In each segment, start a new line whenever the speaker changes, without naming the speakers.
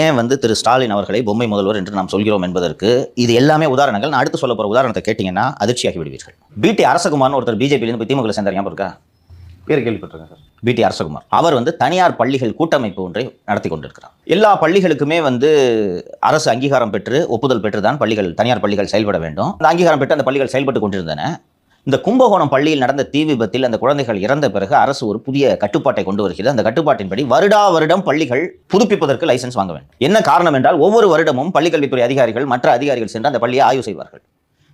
ஏன் திரு ஸ்டாலின் அவர்களை பொம்மை முதல்வர் என்று நாம் சொல்கிறோம் என்பதற்கு இது எல்லாமே உதாரணங்கள். நான் அடுத்து சொல்ல போற உதாரணத்தை கேட்டீங்கன்னா அதிர்ச்சியாகி விடுவீர்கள். பிடி அரசகுமார்னு ஒருத்தர் பிஜேபியிலிருந்து திமுக சேர்ந்தார், ஞாபகம் இருக்கா? பேர் கேள்விப்பட்டிருக்கேன் சார். பிடி அரசகுமார் அவர் தனியார் பள்ளிகள் கூட்டமைப்பு ஒன்றை நடத்தி கொண்டிருக்கிறார். எல்லா பள்ளிகளுக்குமே அரசு அங்கீகாரம் பெற்று ஒப்புதல் பெற்றுதான் பள்ளிகள், தனியார் பள்ளிகள் செயல்பட வேண்டும். அந்த அங்கீகாரம் பெற்று அந்த பள்ளிகள் செயல்பட்டு கொண்டிருந்தன. இந்த கும்பகோணம் பள்ளியில் நடந்த தீ விபத்தில் அந்த குழந்தைகள் இறந்த பிறகு அரசு ஒரு புதிய கட்டுப்பாட்டை கொண்டு வருகிறது. அந்த கட்டுப்பாட்டின்படி வருடம் பள்ளிகள் புதுப்பிப்பதற்கு லைசன்ஸ் வாங்க வேண்டும். என்ன காரணம் என்றால் ஒவ்வொரு வருடமும் பள்ளிக்கல்வித்துறை அதிகாரிகள் மற்ற அதிகாரிகள் சென்று அந்த பள்ளியை ஆய்வு செய்வார்கள்.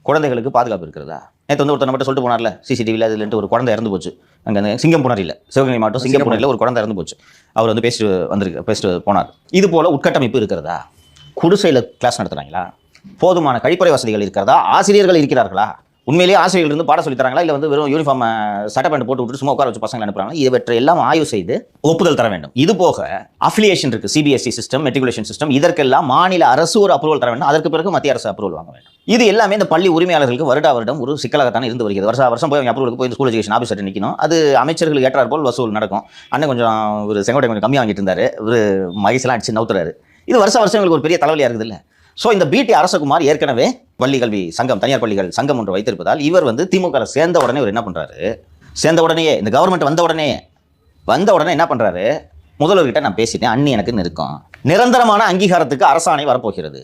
குழந்தைகளுக்கு பாதுகாப்பு இருக்கிறதா? நேற்று ஒருத்தர் மட்டும் சொல்லிட்டு போனார்ல, சிசிடிவியில் அதுலன்ட்டு ஒரு குழந்தை இறந்து போச்சு. அங்கே சிங்கம்புணரியில், சிவகங்கை மாவட்டம் சிங்கம்புணரியில் ஒரு குழந்தை இறந்து போச்சு. அவர் பேசிட்டு போனார். இது போல உட்கட்டமைப்பு இருக்கிறதா? குடிசையில் கிளாஸ் நடத்துறாங்களா? போதுமான கழிப்பறை வசதிகள் இருக்கிறதா? ஆசிரியர்கள் இருக்கிறார்களா? உண்மையிலேயே ஆசிரியர்கள் இருந்து பாடம் சொல்லி தராங்களா? இல்லை வெறும் யூனிஃபார்ம் சட்டை பேண்ட் போட்டு விட்டு சும்மா உட்கார வச்சு பசங்களை அனுப்புறாங்க? இவற்றை எல்லாம் ஆய்வு செய்து ஒப்புதல் தர வேண்டும். இது போக அஃபிலியேஷன் இருக்கு, சிபிஎஸ்இ சிஸ்டம், மெட்ரிகுலேஷன் சிஸ்டம், இதற்கெல்லாம் மாநில அரசு ஒரு அப்ரூவல் தர வேண்டும். அதற்கு பிறகு மத்திய அரசு அப்ரூவல் வாங்க வேண்டும். இது எல்லாமே இந்த பள்ளி உரிமையாளர்களுக்கு வருடம் ஒரு சிக்கலாகத்தான் இருந்து வருகிறது. வருஷம் போய் அவங்க அப்ரூவலுக்கு போய் ஸ்கூல் எஜுகேஷன் ஆஃபீஸர் நிற்கணும். அது அமைச்சர்களுக்கு ஏற்றார் போல் வசூல் நடக்கும். அண்ணன் கொஞ்சம் ஒரு செங்கோட்டை கொஞ்சம் கம்மியாக வாங்கிட்டு இருந்தாரு, ஒரு மகிழ்ச்சியெல்லாம் அடிச்சு நவுத்துறாரு. இது வருஷங்களுக்கு ஒரு பெரிய தலைவலியாக இருக்குது இல்லை? ஸோ இந்த பிடி அரசகுமார் ஏற்கனவே பள்ளி கல்வி சங்கம், தனியார் பள்ளிகள் சங்கம் ஒன்று வைத்திருப்பதால் இவர் திமுக சேர்ந்த உடனே இவர் என்ன பண்ணுறாரு? சேர்ந்த உடனேயே இந்த கவர்மெண்ட் வந்த உடனே என்ன பண்ணுறாரு? முதல்வர்கிட்ட நான் பேசிட்டேன், அண்ணி எனக்கு இருக்கும், நிரந்தரமான அங்கீகாரத்துக்கு அரசாணை வரப்போகிறது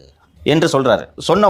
என்று சொல்றாரு. சொன்ன